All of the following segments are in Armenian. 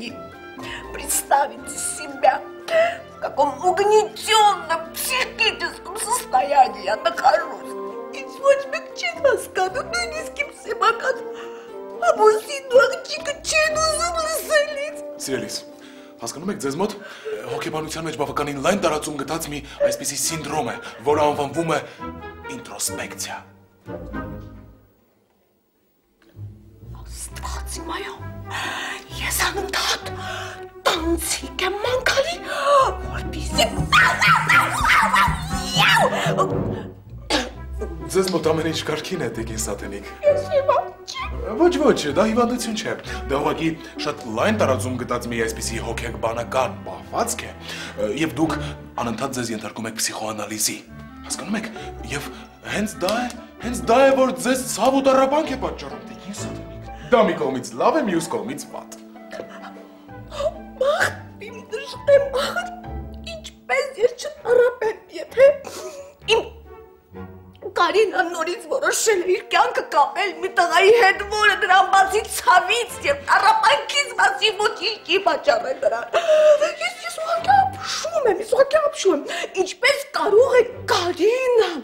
дорогие, представите себя, в каком угнетенном психическом состоянии я нахожусь. И сегодня чего скажу, ну ни с кем симакат, а мусину աղջիկը չեն ուզում լսելից։ Սիրելիս, հասկանում եք ձեզ մոտ հոգեբանության մեջ բավականին լայն տարածում գտած մի այսպիսի սինդրոմ է, որը անվանվում է ինտրոսպեկցիա։ Աստված իմ այո, ես անընդհատ տանցիկ եմ մանկալի, որպեսզի Ձեզ մոտ ամեն ինչ կարգին է, Տիկին Սաթենիկ։ Ես հիվանդ չեմ։ Ոչ, դա հիվանդություն չէ։ Դա ուղղակի շատ լայն տարածում գտած մի այսպիսի հոգեբանական պահվածք է, եւ դուք անընդհատ ձեզ ենթարկում եք փսիխոանալիզի։ Հասկանում եք, եւ հենց դա է, որ ձեզ ցավ ու տառապանք է պատճառում, Տիկին Սաթենիկ։ Դա մի կողմից լավ է, մյուս կողմից վատ։ Բախտ իմ դժտեմ ախր, ինչպես ես չտառապեմ, եթե իմ Կարինան նորից որոշել է իր կյանքը կապել մի տղայի հետ, որը նրան բացի ցավից եւ տառապանքից բացի ոչինչ չի պատճառել նրան։ Ես ուղղակի ապշում եմ, ինչպես կարող է Կարինան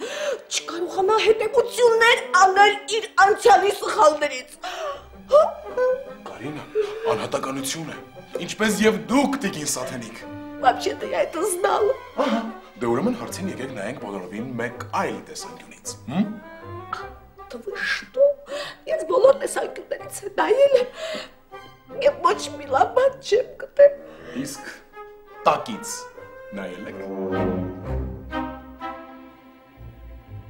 չկարողանա հետևություններ անել իր անցյալի սխալներից։ Կարինան անհատականություն է, ինչպես եւ դուք, Տիկին Սաթենիկ։ Вообще-то я это знала. Դե ուրեմն հարցին եկեք նայենք բոլորովին մեկ այլ տեսանկյունից։ Да вы что? Ես բոլոր տեսանկյուններից նայել եմ եւ ոչ մի լավ բան չեմ գտել։ Իսկ տակից նայել եք։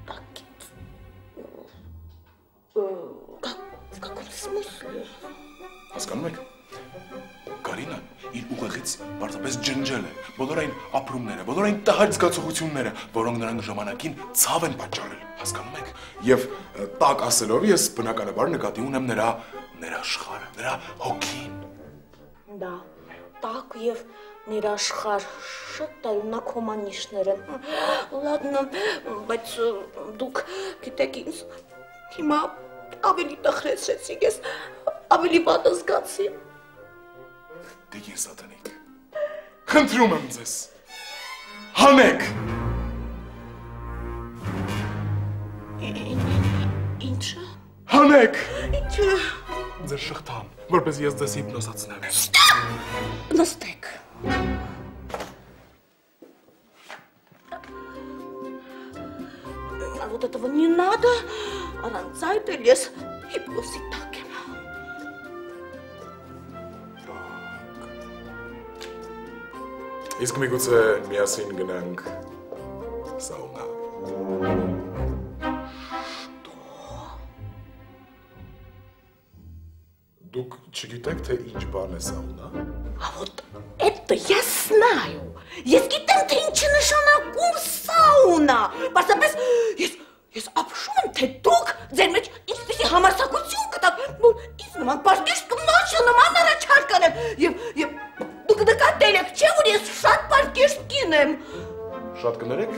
Տակից։ В каком смысле? Հասկանում եք։ Կարինան իր ուղեղից պարզապես ջնջել է բոլոր այն ապրումները, բոլոր այն տհաճ զգացողությունները, որոնք նրան ժամանակին ցավ են պատճառել, հասկանում եք։ Եվ տակ ասելով ես բնականաբար նկատի ունեմ նրա աշխարհը, նրա հոգին։ Да, так եւ ներաշխար շատ տարօրինակ են։ Ладно, բայց դուք գիտեք ինձ հիմա ավելի տխրեցրեցիք, ես ավելի վատ զգացի։ Տիկին Սաթենիկ, խնդրում եմ ձեզ, հանեք։ Ինչը։ Հանեք։ Ինչը։ Ձեր շղթան, որպես ես ձեզ հիպնոզացնեմ։ Ստոպ։ Նստեք։ Вот этого не надо, առանց այդ էլ ես հիպնոսի տակ եմ։ Իսկ միգուցե միասին գնանք սաունա։ Դուք չգիտեք, թե ինչ բան է սաունա։ А вот это я знаю. Ես գիտեմ, թե ինչ է նշանակում սաունա։ Պարզապես ես ապշում եմ, թե դուք ձեր մեջ ինչպիսի համարձակություն կտաք, որ ինձ նման պարկեշտ կնոջը նման առաջարկ անեմ եւ դուք նկատել եք, չէ՞ որ ես շատ պարկեշտ կին եմ։ Շատ կներեք,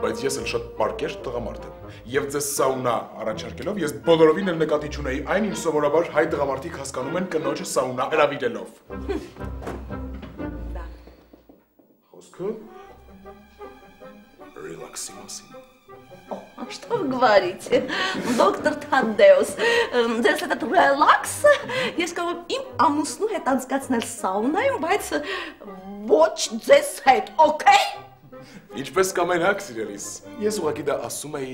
բայց ես էլ շատ պարկեշտ տղամարդ եմ։ Եվ ձեզ սաունա առաջարկելով ես բոլորովին էլ նկատի չունեի այն, ինչ սովորաբար հայ տղամարդիկ հասկանում են կնոջը սաունա հրավիրելով։ Да. Խոսքը ռելաքսի մասին։ А что вы говорите, доктор Թանդեոս, ձեզ этот ռելաքս ես կարող եմ իմ ամուսնու հետ անցկացնել սաունայում, բայց ոչ ձեզ հետ, օքեյ։ Ինչպես կամենաք, սիրելիս, ես ուղղակի դա ասում էի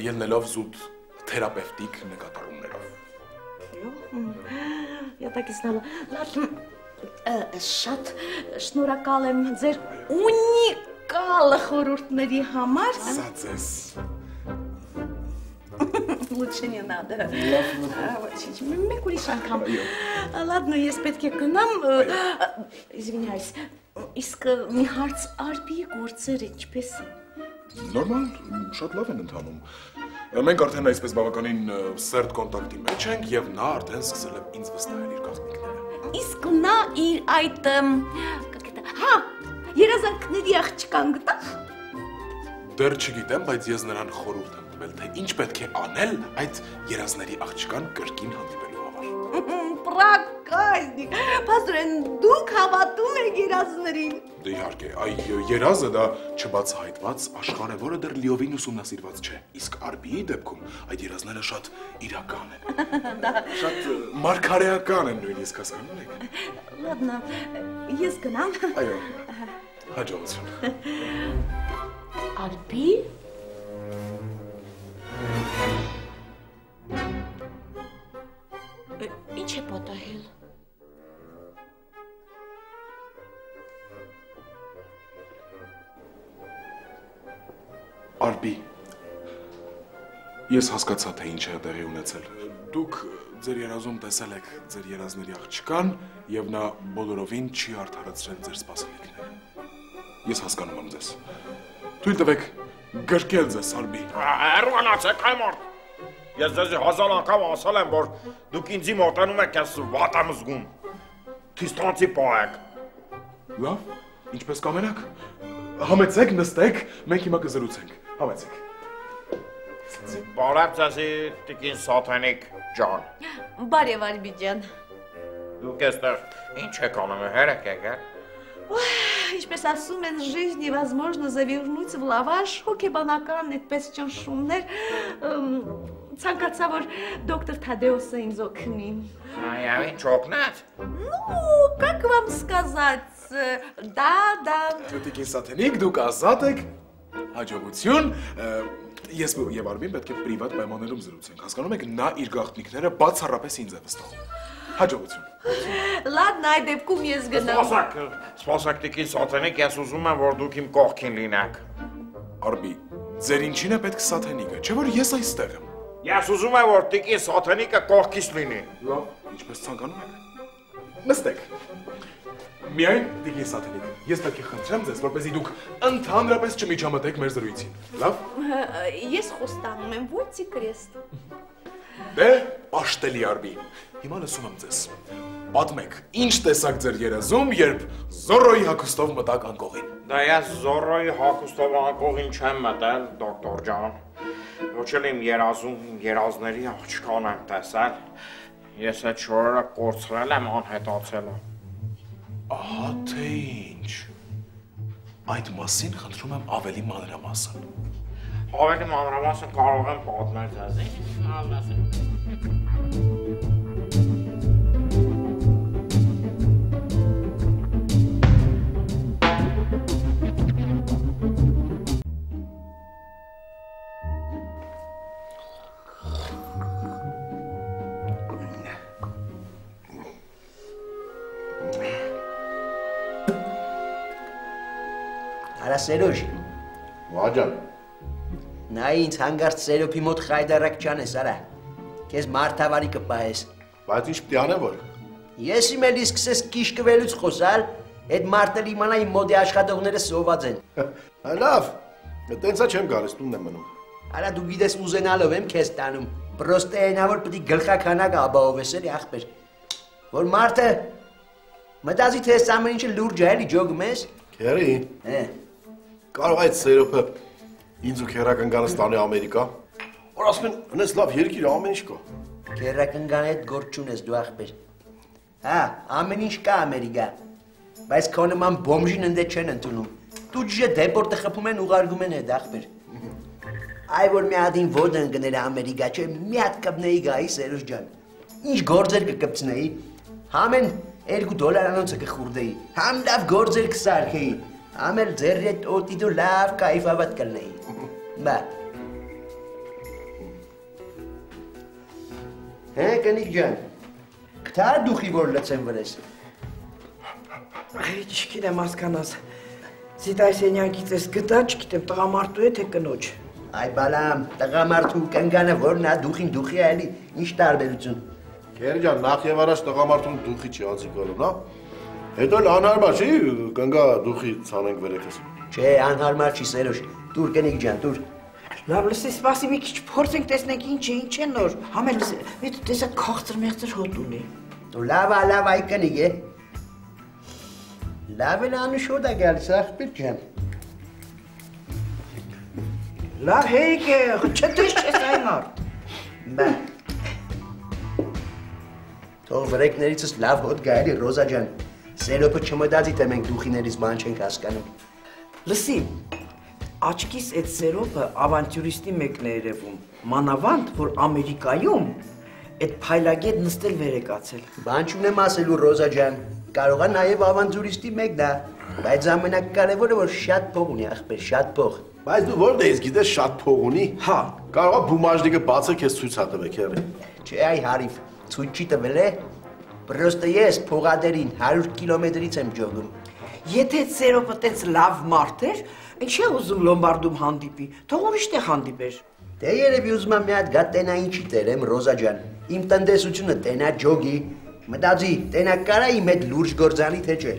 ելնելով զուտ թերապևտիկ նկատառումներով։ Я так и знала. Ладно, շատ շնորհակալ եմ ձեր ունիկալ խորհուրդների համար։ Սա ձեզ։ Лучше не надо. Մեկ ուրիշ անգամ։ Ладно, ես պետք է գնամ, извиняюсь, իսկ մի հարց արբի գործերը ինչպես են։ Նորմալ, շատ լավ են ընթանում։ Մենք արդեն այսպես բավականին սերտ կոնտակտի մեջ ենք եւ նա արդեն սկսել է ինձ վստահել իր կազմիկները։ Իսկ նա իր այդ հա, երազանքների աղջկան գտա։ Դեռ չգիտեմ, բայց ես նրան խորհուրդ եմ տվել, թե ինչ պետք է անել այդ երազների աղջկան կրկին հանդիպելու համար։ պրակայնիկ, պասրեն դուք հավատում եք երազներին։ Դե իհարկե, այ երազը դա չբացահայտված աշխարհ է, որը դեռ լիովին ուսումնասիրված չէ։ Իսկ Արբիի դեպքում այդ երազները շատ իրական են։ Շատ մարգարեական են նույնիսկ, հասկանում եք։ Ладно, ես գնամ։ Այո, հաջողություն։ Արբի։ Ինչ է պատահել։ Արբի, ես հասկացա, թե ինչ է տեղի ունեցել։ Դուք ձեր երազում տեսել եք ձեր երազների աղջկան և նա բոլորովին չի արդարացրել ձեր սպասելիքները։ Ես հասկանում եմ ձեզ։ Թույլ տվեք գրկել ձեզ, Արբի։ Հեռանացեք, այ մարդ։ Ես ձեզ 1000 անգամ ասել եմ, որ դուք ինձի մոտենում եք, ես վատ եմ զգում։ Թիստանցի պահեք։ Լավ, ինչպես կամենաք։ Համեցեք, նստեք, մենք հիմա կզրուցենք։ Համեցեք։ Բարև ձեզի, տիկին Սաթենիկ ջան։ Բարև Արբի ջան։ Դուք էստեղ ինչ եք անում, հերեք եք, Ինչպես ասում են, жизнь невозможно завернуть в лаваш, հոգեբանական այդպես ճնշումներ, ցանկացա, որ դոկտոր Թադեոսը ինձ օգնի։ Այ ինչ օգնեց։ Ну, как вам сказать, да։ Տիկին Սաթենիկ, դուք ազատ եք, հաջողություն, ես և Արբին պետք է պրիվատ պայմաններում զրուցենք, հասկանում եք, նա իր գաղտնիքները բացառապես ինձ է վստահում, հաջողություն։ Ладно, այդ դեպքում ես գնամ։ Սպասեք տիկին Սաթենիկ, ես ուզում եմ, որ դուք իմ կողքին լինեք։ Արբի, ձեր ինչին է պետք Սաթենիկը, չէ որ ես այստեղ եմ։ Ես ուզում եմ, որ տիկին Սաթենիկը կողքիս լինի։ Լավ, ինչպես ցանկանում եք։ Նստեք։ Միայն տիկին Սաթենիկ, ես պետք է խնդրեմ ձեզ, որպեսզի դուք ընդհանրապես չմիջամտեք մեր զրույցին։ Լավ։ Ես խոստանում եմ, ոչի կրեստ։ Դե, աշտելի Արբի, հիմա լսում եմ ձեզ։ Պատմեք, ինչ տեսակ ձեր երազում, երբ Զորոյի հագուստով մտաք անկողին։ Դա ես Զորոյի հագուստով անկողին չեմ մտել, դոկտոր ջան։ Ոչ էլ իմ երազում, երազների աղջկան եմ տեսել։ Ես այդ շորերը կորցրել եմ անհետացել։ Ահա թե ինչ։ Այդ մասին խնդրում եմ ավելի մանրամասն։ Ավելի մանրամասն կարող եմ պատմել ձեզ։ Արա Սերոժ։ Վաջան։ Նա ինձ հանգարց Սերոփի մոտ խայդարակ չանես, արա։ Քեզ մարդավարի կպահես։ Բայց ինչ պիտի անեմ որ։ Ես իմ էլի սկսես կիշկվելուց խոսալ, այդ մարդը իմանա իմ մոդի աշխատողները սոված են։ Լավ, տենցա չեմ գալիս, տունն եմ մնում։ Արա դու գիտես ուզենալով եմ քեզ տանում, պրոստե այնա որ պիտի գլխականակը ապահովես էլի ախպեր։ Որ մարդը մտածի թե այս ամեն ինչը լուրջ է էլի ջոգում ես։ Քերի։ Կարող այդ Սերոփը ինձ ու քերակնգանս տանի Ամերիկա։ Որ ասում են, հնես լավ երկիր ամեն ինչ կա։ Քերակնգան այդ գործ չունես դու ախպեր։ Հա, ամեն ինչ կա Ամերիկա։ Բայց քո նման բոմժին ընդ չեն ընդունում։ Դու ջե դեպորտը խփում են ուղարկում են այդ ախպեր։ Այ որ մի հատ ոդն գներ Ամերիկա, չէ, մի հատ կպնեի գայի Սերոժ ջան։ Ինչ գործեր կկպցնեի։ Համեն $2 կխուրդեի։ Համ լավ գործեր կսարքեի։ Համ էլ ձեր հետ օտի դու լավ կայֆավատ կլնեի։ Բա։ Հե, կնիկ ջան։ Կթա դուխի որ լցեմ վրես։ Այ չգիտեմ հասկանաս։ Զիտայսենյանքից ես գտա, չգիտեմ տղամարդու է թե կնոջ։ Այ բալամ, տղամարդու կնգանը որն է դուխին դուխի է էլի, ինչ տարբերություն։ Քերի ջան, նախ եւ առաջ տղամարդուն դուխի չի ածիկալու, նա։ Հետո էլ անհարմար չի, կնգա դուխի ցանենք վերեքս։ Չէ, անհարմար չի Սերոժ։ Տուր կնիկ ջան, տուր։ Լավ լսի, սպասի մի քիչ փորձենք տեսնենք ինչ է նոր։ Համել լսի, մի տեսա քաղցր մեղցր հոտ ունի։ Դու լավ այ կնիկ է։ Լավ էլ անուշոտ է գալիս, ախպեր ջան։ Լավ հերիք է, չտես չես այմար։ Բա։ Թող վրեկներիցս լավ հոտ գա էլի Ռոզա ջան։ Սերոպը չմտածի թե մենք դուխիներից բան չենք հասկանում։ Լսի, աչքիս այդ սերոպը ավանտյուրիստի մեկն է երևում, մանավանդ, որ Ամերիկայում այդ փայլագետ նստել վերեկացել։ Բան չունեմ ասելու Ռոզա ջան, կարող է նաև ավանտյուրիստի մեկն է, բայց ամենակարևորը որ շատ փող ունի ախպեր, շատ փող։ Բայց դու որտե ես գիտես շատ փող ունի։ Հա, Կարող է բումաժնիկը բացը քեզ ցույց հատվեք հերի։ Չէ, այ հարիվ, ցույց չի տվել է։ Պրոստը ես փողադերին 100 կիլոմետրից եմ ջոգում։ եթե այդ սերոպը տենց լավ մարդ էր, ինչի՞ է ուզում Լոմբարդում հանդիպի, թող ուրիշ տեղ հանդիպեր։ Դե երևի ուզում եմ մի հատ գա տենա ինչի տերեմ Ռոզա ջան։ Իմ տնտեսությունը տենա ջոգի, մտածի, տենա կարա իմ այդ լուրջ գործանի թե չէ։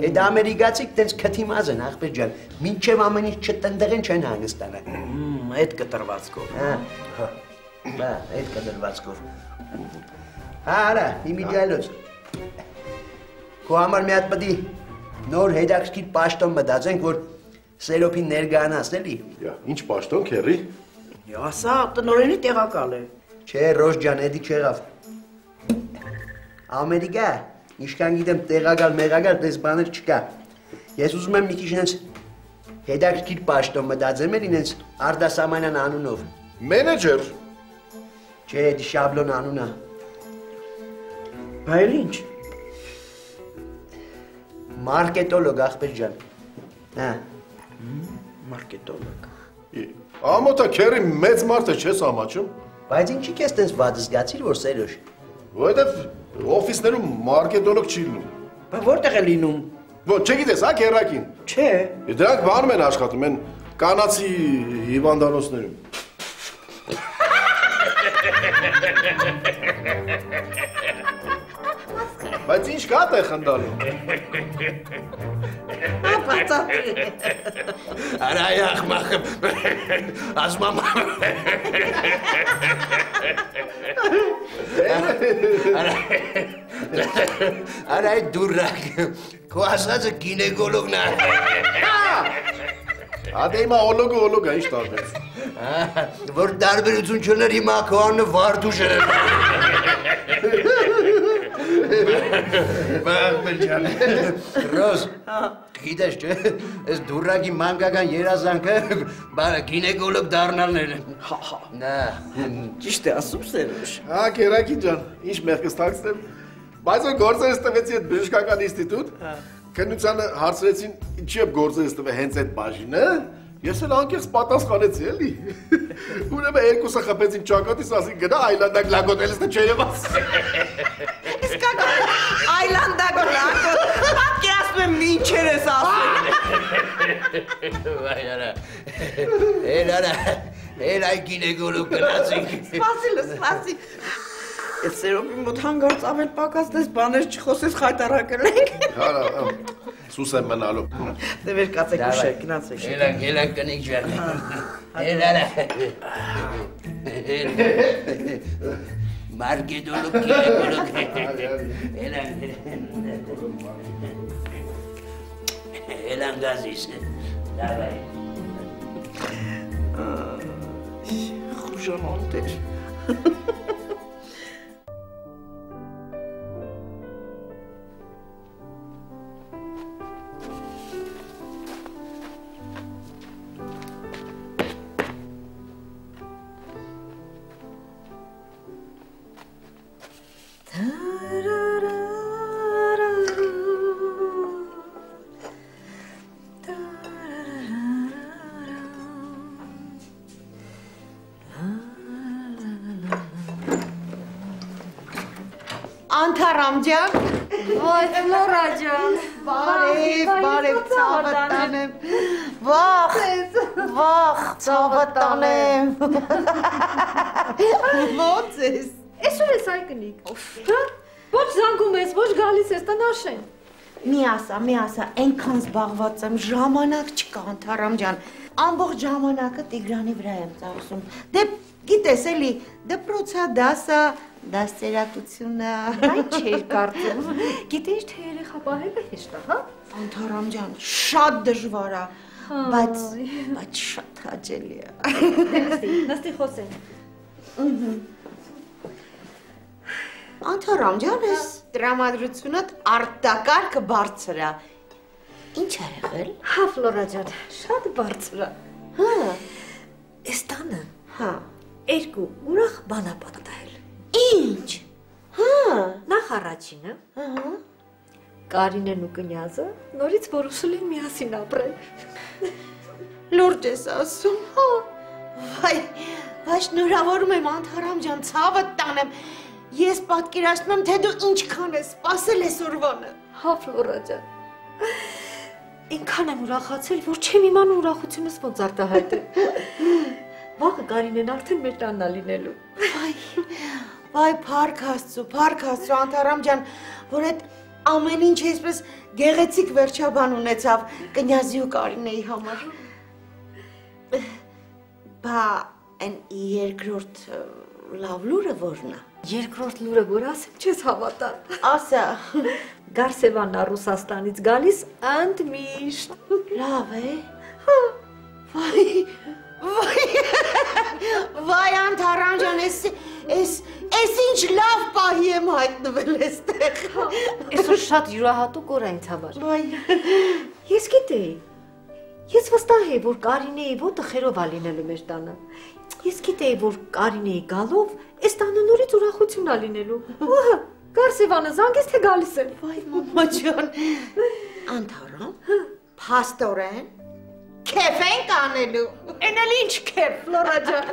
Այդ ամերիկացիք տենց քթիմազ են ախպեր ջան, մինչև ամեն ինչ չտնտեղեն չեն հանգստանա։ Այդ կտրվածքով։ Հա, բա, այդ կտրվածքով։ Արա, իմիջիալոց։ Քո համար մի հատ պետք է նոր հետաքրքիր պաշտոն մտածենք, որ սերոպին ներգանաս էլի։ Ինչ պաշտոն քերի։ Ասա տնօրենի տեղակալ է։ Չէ, Ռոզ ջան, էդի չեղավ։ Ամերիկա, ինչքան գիտեմ տեղակալ, մեղակալ, պես բաներ չկա։ Ես ուզում եմ մի քիչ ինձ հետաքրքիր պաշտոն մտածեմ էլ ինձ Արդասամանյան անունով։ Մենեջեր։ Չէ, էդի Շաբլոն անունը։ Բայց ինչ։ Մարկետոլոգ ախպեր ջան։ Հա, Մարկետոլոգ։ Ամոթա քերի մեծ մարդ է չես ամաչում։ բայց ինչի՞ քեզ տես վատ զգացիր, որ Սերոժ։ Որովհետև օֆիսներում մարքետոլոգ չի լինում։ Բայց որտեղ է լինում։ Ոչ, չգիտես, հա քերակին։ Չէ։ Դրանք բանում են աշխատում են կանացի հիվանդանոցներում։ Բայց ինչ կա տեղ խնդալու։ Արա ախմախ, ասմամ։ Արա դուրակ, քո ասածը գինեկոլոգն է։ Ադե հիմա օլոգը ինչ տարբերություն։ Որ տարբերություն չներ հիմա քո անունը Վարդուշ էր։ Բաղբեր ջան, Ռոզ, գիտես չէ, այս դուրակի մանկական երազանքը գինեկոլոգ դառնալն էր։ Նա, Ճիշտ է ասում Սերոժ։ Հա, քերակին ջան, ինչ մեղքս տաքսեմ։ Բայց որ գործերս տվեցի այդ բժշկական ինստիտուտ, քննությանը հարցրեցին ինչի է գործերս տվել հենց այդ բաժինը, ես էլ անկեղծ պատասխանեցի էլի։ Ուրեմն երկուսը խփեցին ճակատից, ասին գնա այլանդակ լագոտելս թե չերևաս։ Իսկական այլանդակ լագոտ, պատկերացնում եմ ինչեր ես ասում։ վայ արա, էլ այ գինեկոլոգ գնացինք։ Սպասի։ Այդ Սերոպի մոտ հանգարց ավել պակաս դες բաներ չխոսես խայտարակել ենք։ Հարա, սուս եմ մնալու։ Դե վեր կացեք ուշեք, գնացեք։ Ելանք կնիկ ջան։ Էլ արա։ Մարկետոլոգ գինեկոլոգ։ Ելանք գազիս։ Դավայ։ Խուժանոտ էր։ Անթարամ ջան, Ոյ, Ֆլորա ջան։ բարև, ցավդ տանեմ։ Վախ, ցավդ տանեմ։ Ո՞նց ես։ Այսօր ես այ կնիկ։ Ոչ զանգում ես, ոչ գալիս ես, տնաշեն։ Մի ասա, այնքան զբաղված եմ, ժամանակ չկա Անթարամ ջան։ Ամբողջ ժամանակը Տիգրանի վրա եմ ծախսում։ Դե գիտես էլի, դպրոցա դասա, դաստիարակությունը։ Այ չէր կարծում։ Գիտես թե երեխա պահելը հեշտ է, հա։ Անթարամ ջան, շատ դժվար է, բայց շատ հաճելի է։ Նստի խոսենք։ Անթարամ ջան, ես տրամադրությունդ արտակարգը բարձր է։ Ինչ ա եղել։ Հա Ֆլորա ջան, շատ բարձր է։ Հա, Էս տանը հա։ երկու ուրախ բան ա պատահել։ Ինչ։ Հա, Նախ առաջինը, ահա։ Կարինեն ու կնյազը նորից որոշել են միասին ապրել։ Լուրջ ես ասում, հա։ Վայ, շնորհավորում եմ Անթարամ ջան, ցավը տանեմ։ Ես պատկերացնում եմ, թե դու ինչքան ես սպասել այսօրվանը։ Հա Ֆլորա ջան։ Ինքան եմ ուրախացել, որ չեմ իմանում ուրախությունս ոնց արտահայտել։ Վաղը Կարինեն արդեն մեր տանն ա լինելու։ Վայ, փառք Աստծո, Անթարամ ջան, որ այդ ամեն ինչ այսպես գեղեցիկ վերջաբան ունեցավ կնյազի ու Կարինեի համար։ Բա այն երկրորդ լավ լուրը որն է։ Երկրորդ լուրը որ ասեմ, չես հավատա։ Ասա։ Գարսևանն Ռուսաստանից գալիս ընդմիշտ։ Լավ է։ Վայ, Անթարամ ջան, ես ինչ լավ պահի եմ հայտնվել այստեղ։ Այսօր շատ յուրահատուկ օր է ինձ համար։ Վայ։ Ես գիտեի։ Ես վստահ էի, որ Կարինեի ոտը խերով ա լինելու մեր տանը։ Ես գիտեի, որ Կարինեի գալով այս տանը նորից ուրախություն ա լինելու։ Ահա, Գարսևանը զանգեց թե գալիս է։ Վայ, մամա ջան։ Անթարամ, փաստորեն քեֆ ենք անելու։ Էն էլ ինչ քեֆ, Ֆլորա ջան։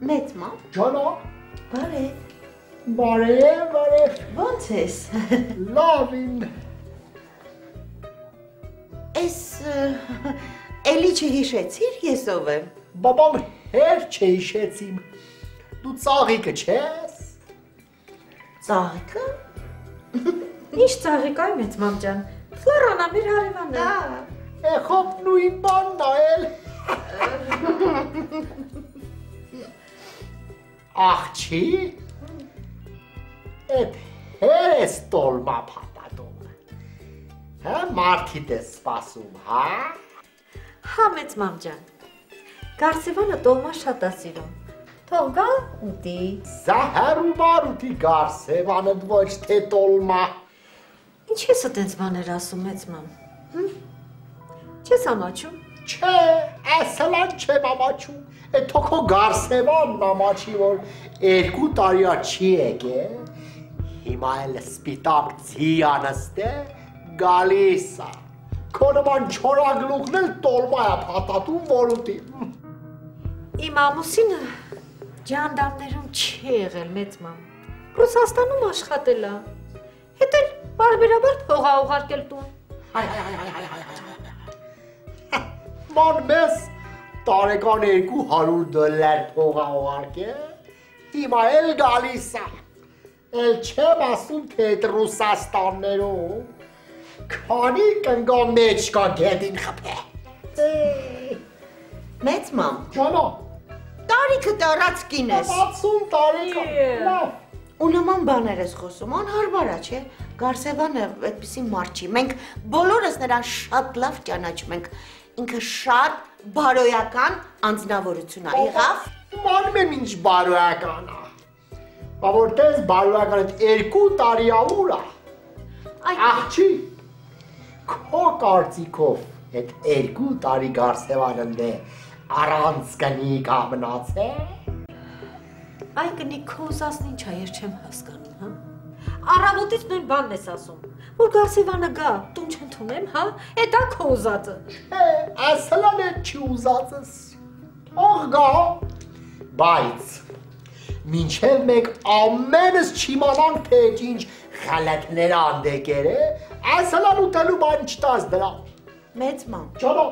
Մեծ մամ։ Ջանա, Բարև։ բարև։ Ո՞նց ես։ Լավին։ Էս էլի չհիշեցիր ես ով եմ։ Բաբամ հեր չհիշեցիմ։ Դու ծաղիկը չես։ Ծաղիկը։ Ինչ ծաղիկ այ մեծ մամ ջան։ Ֆլորանա մեր հարևանն է։ Ეხոք նույն բանն ա էլ։ Աղջի, էդ հեր ես տոլմա փատատում, հա մարդիտ ես սպասում, հա? Հա մեծ մամ ջան, Գարսևանը տոլմա շատ ա սիրում, թող գա ուտի։ Զահար ու մարութի Գարսևանդ ոչ թե տոլմա։ Ինչ ես տենց բաներ ասում մեծ մամ, չես ամաչում։ Չէ, ասլան չեմ ամաչում, էդ թոքո Գարսևանն ամաչի, որ 2 տարիա չի եկե, հիմա էլ սպիտակ ձի անստե գալիս ա, քո նման չորագլուխն էլ տոլմա ա փատատում որուտի։ Իմ ամուսինը ջանդամներում չի եղել մեծ մամ, Ռուսաստանում աշխատել ա, հետ էլ բարբերաբար փող ա ուղարկել տուն։ Ման մեզ տարեկան $200 փող ա ուղարկել, հիմա էլ գալիս ա, էլ չեմ ասում, թե այդ Ռուսաստաններում քանի կնգա մեջ կա գետին խփե։ Մեծ մամ, Ջանա, տարիքը տարած կին ես։ 60 տարեկան, լավ։ Ու նման բաներ ես խոսում, անհարմար ա, չէ։ Գարսևանը այդպիսի մարդ չի։ Մենք բոլորս նրան շատ լավ ճանաչում ենք։ Ինքը շատ բարոյական անձնավորություն ա, եղավ։ Մանում եմ ինչ բարոյական ա։ Բա որտես բարոյական այդ 2 տարի ա ուր ա։ Աղջի, քո կարծիքով այդ 2 տարի Գարսևանն է առանց կնիկ ա մնացել։ Այ կնիկ քո ուզածն ինչ ա, ես չեմ հասկանում, հա։ Առավոտից նույն բանն ես ասում, որ Գարսևանը գա, տուն չընդունեմ, հա, է դա քո ուզածը։ Ասլան է չի ուզածս, թող գա, բայց մինչև մենք ամենս չիմանանք, թե ինչ խալատներ անդեկեր է, ասլան ուտելու բան չտաս դրա։ Մեծ մամ, Ջանա,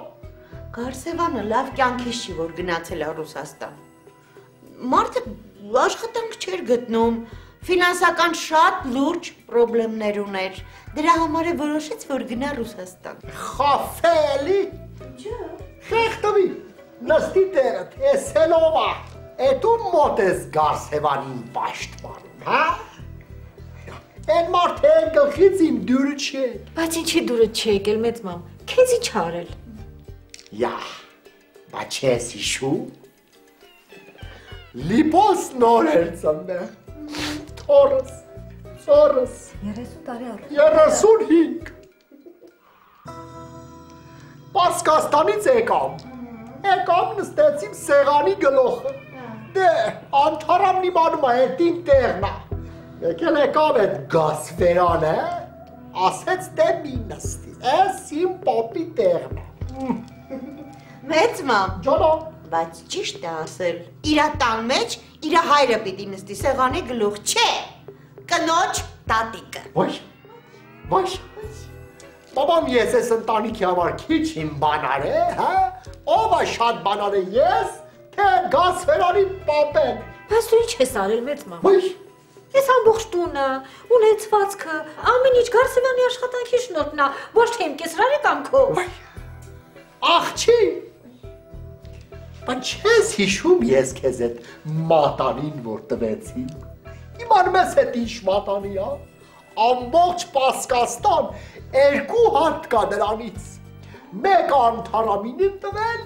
Գարսևանը լավ կյանքից չի, որ գնացել է Ռուսաստան։ Մարդը աշխատանք չէր գտնում, ֆինանսական շատ լուրջ խնդիրներ ուներ։ Դրա համար է որոշեց, որ գնա Ռուսաստան։ Խաֆելի։ Խեղտվի։ Նստի տերդ, էսելով ա։ Էդու մոտ ես Գարսևանին պաշտպանում, հա։ Են մարդը գլխից իմ դուրը չէ։ Բայց ինչի դուրը չի եկել մեծ մամ, քեզ ինչ արել։ Յա, բայց ես հիշում։ Լիպոս նոր էր ծնվել։ Թորս, ծորս։ 30 տարի առ։ 35։ Պասկաստանից եկամ նստեցիմ սեղանի գլոխը։ Դե, անթարամն իմանում է հետին տեղնա։ Եկել եկավ էդ գասվերանը, ասեց դե մի նստի, ես իմ պապի տեղն է։ Մեծ մամ, Ջանա, բայց ճիշտ է ասել, իրա տան մեջ իրա հայրը պիտի նստի սեղանի գլուխ, չէ, կնոջ տատիկը։ Ոչ, բաբամ ես ես ընտանիքի համար քիչ իմ բանար է, հա, ով է շատ բանար է ես, թե գասվերանի պապեն։ Բայց դու ինչ ես արել մեծ մամ։ Ոչ, Ես ամբողջ տունը, ունեցվածքը, ամեն ինչ Գարսևյանի աշխատանքի շնորհն է, ոչ թե իմ կեսրարի կամքով։ աղջի, բայց չես հիշում ես քեզ այդ մատանին, որ տվեցի։ Իմանում ես այդ ինչ մատանի, հա։ Ամբողջ Պասկաստան 2 հատ կա դրանից։ Մեկը անթարամին եմ տվել,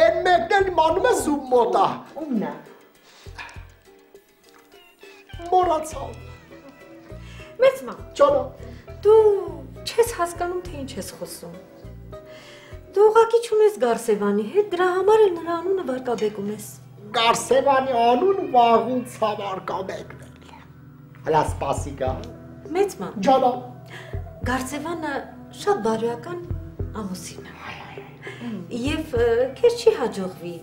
այն մեկն էլ իմանում ես ում մոտ է։ Ումն է։ Մոռացավ։ Մեծ մամ, Ջանա, դու չես հասկանում, թե ինչ ես խոսում։ Դու ուղղակի չունես Գարսևանի հետ, դրա համար էլ նրա անունը վարկաբեկում ես։ Գարսևանի անուն վաղուց հավարկաբեկն է։ Հլա սպասիկա։ Մեծ մամ, Ջանա, Գարսևանը շատ բարոյական ամուսին է։ Եվ քեզ չի հաջողվի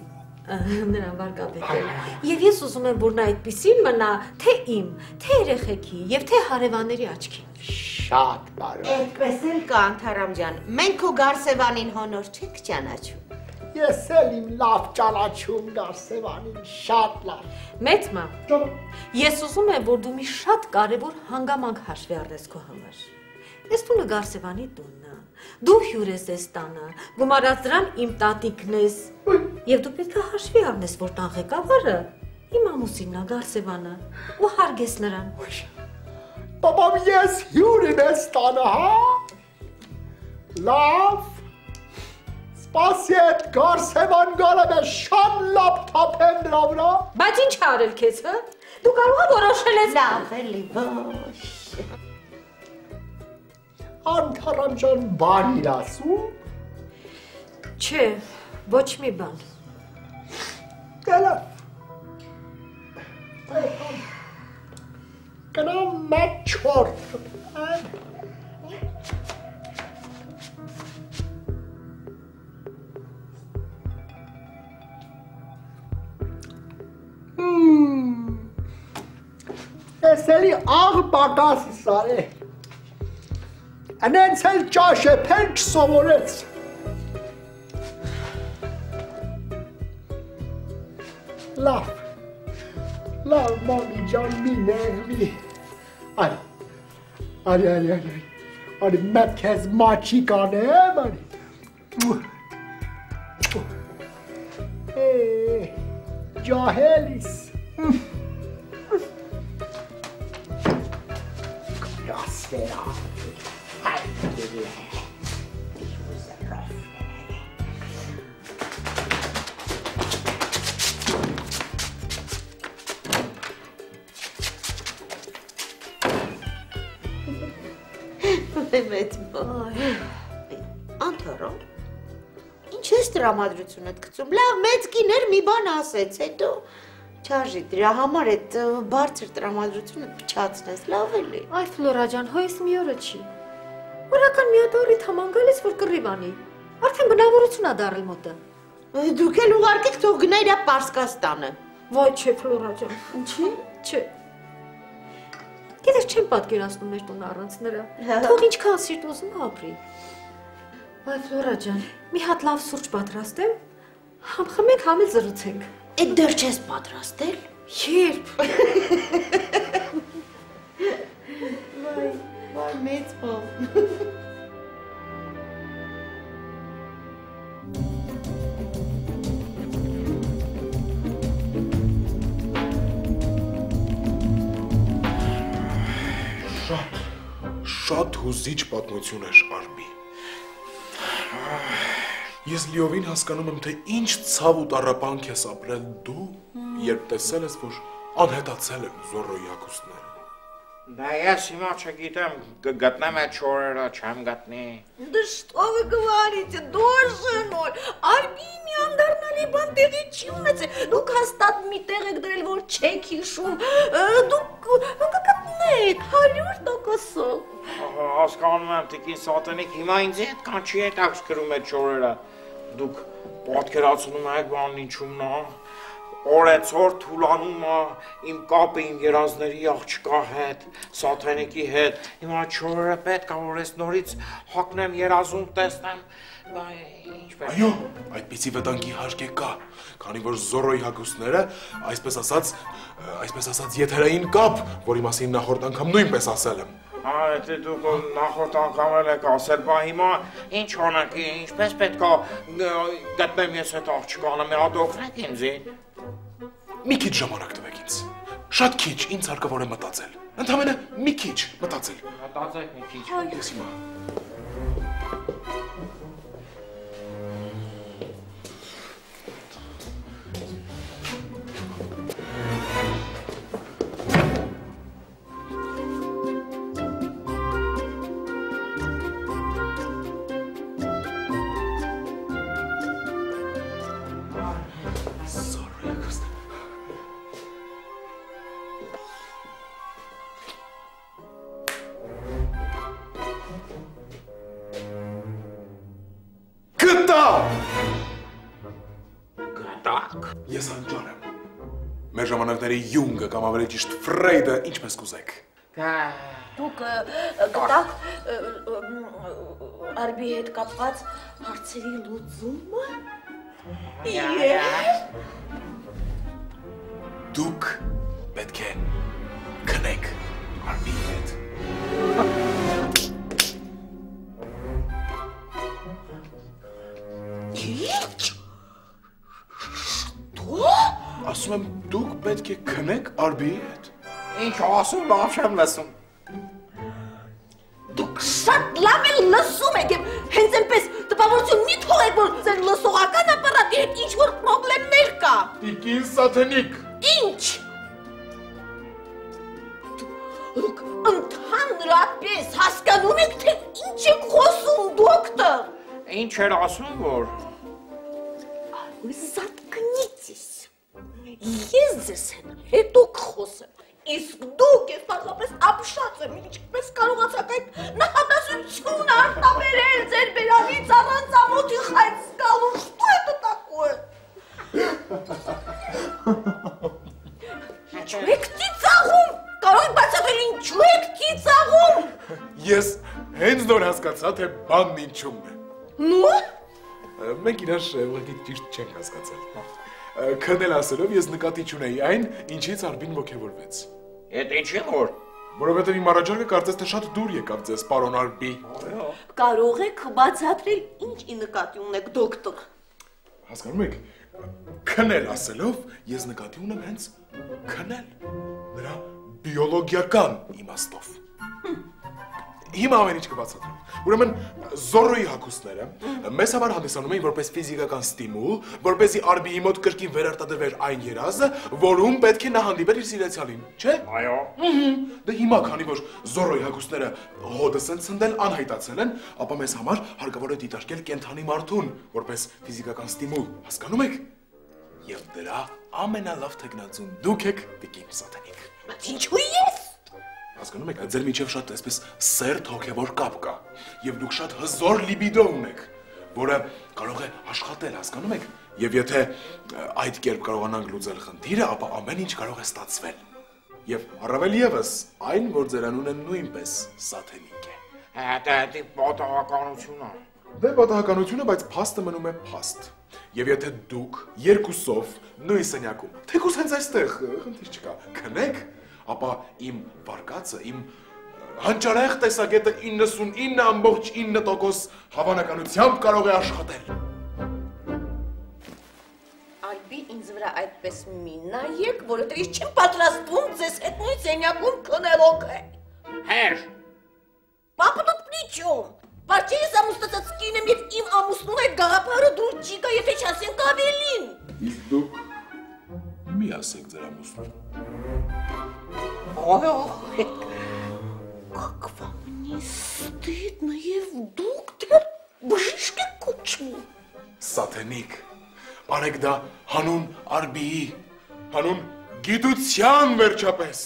նրան վարկաբեկել։ Եվ ես ուզում եմ, որ նա այդպիսին մնա, թե իմ, թե երեխեքի եւ թե հարևանների աչքին։ շատ բարոյ։ Այդպես էլ կա Անթարամ ջան, մենք քո Գարսևանին հոնոր չենք ճանաչում։ Ես էլ իմ լավ ճանաչում Գարսևանին, շատ լավ։ Մեծ մամ, Ջանա, ես ուզում եմ, որ դու մի շատ կարևոր հանգամանք հաշվի առնես քո համար։ Այս տունը Գարսևանի տունն է։ Դու հյուր ես այս տանը, գումարած դրան իմ տատիկն ես։ Եվ դու պետք է հաշվի առնես, որ տան ղեկավարը իմ ամուսինն է Գարսևանը, ու հարգես նրան։ բաբամ ես հյուր եմ ես տանը, հա։ Լավ։ Սպասի այդ Գարսևան գալեմ է շատ լավ թափեն դրա վրա։ Բայց ինչ արել քեզ, հա։ Դու կարող ես որոշել ես։ Լավ էլի, ոչ։ Անթարամ ջան բան իր ասում։ Չէ, ոչ մի բան։ Գալա։ Գնամ մեկ չորդ։ Ես էլի աղ բագաս սարե։ Անենց էլ ճաշ է պեն չսովորեց։ Լավ, մամի ջան մի ներվի։ Արի մեկ քեզ մաչի կանեմ, ջահելիս։ Գրասվերա։ Մեծ մամ։ Անթարամ, ինչ ես տրամադրությունդ գցում, լավ մեծ կիներ մի բան ասեց, հետո չարժի դրա համար այդ բարձր տրամադրությունը փչացնես, լավ էլի։ Այ Ֆլորա ջան, հույս մի օրը չի։ Օրական մի հատ օրի թաման գալիս, որ կռիվանի։ Արդեն բնավորություն ա դարել մոտը։ Դուք էլ ուղարկեք թող գնա իրա Պարսկաստանը։ Ոչ չէ Ֆլորա ջան։ Ինչի՞։ Չէ։ Գիտես չեմ պատկերացնում մեր տունը առանց նրա։ Թող ինչքան սիրտ ուզում ապրի։ Այ Ֆլորա ջան, մի հատ լավ սուրճ պատրաստեմ, համ խմենք, համ էլ զրուցենք։ Այդ դեռ չես պատրաստել։ Երբ։ Վայ, մեծ բան։ Շատ հուզիչ պատմություն էր Արմի։ Ես լիովին հասկանում եմ, թե ինչ ցավ ու տառապանք ես ապրել դու, երբ տեսել ես, որ անհետացել են Զորոյի հագուստները։ Դա ես հիմա չգիտեմ, կգտնեմ այդ չորերը, չեմ գտնի։ Да что вы говорите, դոժը նոր, Արմինի անդառնալի բան տեղի չի ունեցել, դուք հաստատ մի տեղ եք դրել, որ չեք հիշում, դուք կգտնեք 100%-ով։ Հասկանում եմ, տիկին Սատենիկ, հիմա ինձ այդքան չի հետաքրքրում այդ չորերը։ Դուք պատկերացնում եք բանն ինչումն է, օրեցօր թուլանում է իմ կապը իմ երազների աղջկա հետ, Սատենիկի հետ, հիմա չորերը պետք է որ ես նորից հագնեմ երազում տեսնեմ, ինչպես։ Այո, այդպիսի վտանգի հարկ է կա, քանի որ Զորոյի հագուստները, այսպես ասած, եթերային կապ, որի մասին նախորդ անգամ նույնպես ասել եմ։ Դե դուք նախորդ անգամ եք ասել, բա հիմա ինչ անենք, ինչպես պետք է գտնեմ ես այդ աղջկանը, մի հատ օգնեք ինձ։ Մի քիչ ժամանակ տվեք ինձ։ Շատ քիչ, ինձ հարկավոր է մտածել։ Ընդամենը մի քիչ մտածել։ Մտածեք մի քիչ։ Ես հիմա։ Ես անճար եմ։ Մեր ժամանակների Յունգը կամ ավելի ճիշտ Ֆրեյդը ինչպես կուզեք։ Դուք գտաք Արմի հետ կապված հարցերի լուծումը։ Դուք պետք է քնեք Արմի հետ։ Ինչ։ Ասում եմ, դուք պետք է քնեք Արմիի հետ։ Ինչ ասում, լավ չեմ լսում։ Դուք շատ լավ էլ լսում եք և հենց այնպես տպավորություն մի թողեք, որ ձեր լսողական ապարատի հետ ինչ-որ պրոբլեմներ կա։ Տիկին Սատենիկ։ Ինչ։ Դուք ընդհանրապես հասկանում եք, թե ինչ եք խոսում, դոկտոր։ Ինչ էր ասում, որ։ Заткнитесь. Ես ձեզ հետո կխոսեմ, իսկ դուք ես պարզապես ապշած եմ, ինչպես կարողացաք այդ նախադասությունը արտաբերել ձեր բերանից առանց ամոթի խայծ գալու, что это такое? Ինչու եք ծիծաղում? Կարող եք բացատրել ինչու եք ծիծաղում? Ես հենց նոր հասկացա, թե բանն ինչումն է։ Նու՞։ Մենք իրար ուղղակի ճիշտ չենք հասկացել։ Քնել ասելով ես նկատի չունեի այն, ինչից Արմին ոգևորվեց։ Էդ ինչի որ։ Որովհետև իմ առաջարկը կարծես թե շատ դուր եկավ ձեզ, պարոն Արմի։ Կարող եք բացատրել ինչի նկատի ունեք, դոկտոր։ Հասկանում եք, քնել ասելով ես նկատի ունեմ հենց քնել, նրա բիոլոգիական իմաստով։ Հիմա ամեն ինչ կբացատրեմ։ Ուրեմն Զորոյի հագուստները մեզ համար հանդիսանում էին որպես ֆիզիկական ստիմուլ, որպեսզի Արմիի մոտ կրկին վերարտադրվեր այն երազը, որում պետք է նա հանդիպեր իր սիրեցյալին, չէ՞։ Այո։ Դե հիմա, քանի որ Զորոյի հագուստները հոդս են ցնդել, անհայտացել են, ապա մեզ համար հարկավոր է դիտարկել կենդանի մարդուն որպես ֆիզիկական ստիմուլ, հասկանում եք։ Եվ դրա ամենալավ թեկնածուն դուք եք, տիկին Սատենիկ։ Բայց ինչու ես։ Հասկանում եք, ձեր միջև շատ այսպես սերտ հոգևոր կապ կա, եւ դուք շատ հզոր լիբիդո ունեք, որը կարող է աշխատել, հասկանում եք, եւ եթե այդ կերպ կարողանանք լուծել խնդիրը, ապա ամեն ինչ կարող է ստացվել։ Եվ առավել եւս, այն, որ ձեր անունը նույնպես Սատենիկ է։ Դա պատահականություն է։ Դե պատահականությունը, բայց փաստը մնում է փաստ։ Եվ եթե դուք երկուսով նույն սենյակում, թեկուզ հենց այստեղ, խնդիր չկա, քնեք, ապա իմ վարկածը, իմ հանճարեղ տեսակետը 99.9% հավանականությամբ կարող է աշխատել։ Ալբի ինձ վրա այդպես մի նայեք, որովհետև ես չեմ պատրաստվում ձեզ հետ նույն սենյակում քնելով։ Հեր, Պապա դու պրիչում։ Բայց ես ամուսնացած կին եմ և իմ ամուսնու հետ գաղափարը դուր չի գա, եթե չասենք ավելին։ Իսկ դուք մի ասեք ձեր ամուսնուն։ Как вам не стыдно, և դուք դեռ բժիշկ եք կոչվում։ Սաթենիկ, արեք դա հանուն Արբիի, հանուն գիտության վերջապես։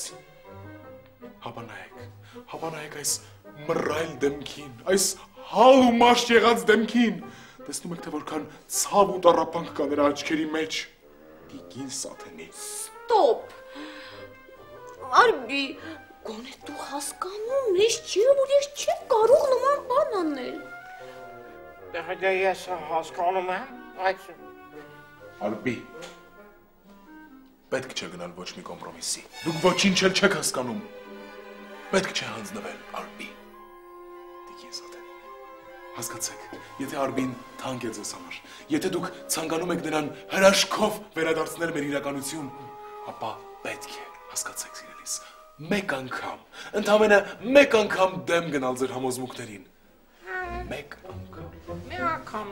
Հավանայեք այս մռայլ դեմքին, այս հալ ու մաշ եղած դեմքին, տեսնում եք, թե որքան ցավ ու տառապանք կա նրա աչքերի մեջ։ Տիկին Սաթենիկ։ Ստոպ։ Արբի, գոնե դու հասկանում ես չի, որ ես չեմ կարող նման բան անել։ դե ես հասկանում եմ, բայց Արբի, պետք չէ գնալ ոչ մի կոմպրոմիսի։ Դուք ոչինչ էլ չեք հասկանում։ Պետք չէ հանձնվել, Արբի։ Տիկին Սաթենիկ, հասկացեք, եթե Արբին թանկ է ձեզ համար, եթե դուք ցանկանում եք նրան հրաշքով վերադարձնել մեր իրականություն, ապա պետք է, հասկացեք սիրելիս, մեկ անգամ, ընդամենը մեկ անգամ դեմ գնալ ձեր համոզմունքներին։ Մեկ անգամ։ մի անգամ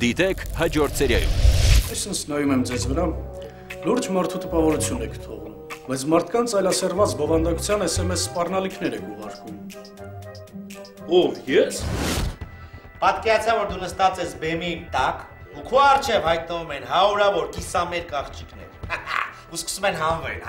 Դիտեք հաջորդ սերիայում։ Այսինքն նայում եմ ձեզ վրա, լուրջ մարդու տպավորություն եք թողնում, բայց մարդկանց այլասերված բովանդակության SMS սպառնալիքներ եք ուղարկում։ Ով, ես։ Պատկերացա, որ դու նստած ես բեմի տակ, ու քո առջև հայտնվում են հարյուրավոր կիսամերկ աղջիկներ։ Ու սկսում են հանվել։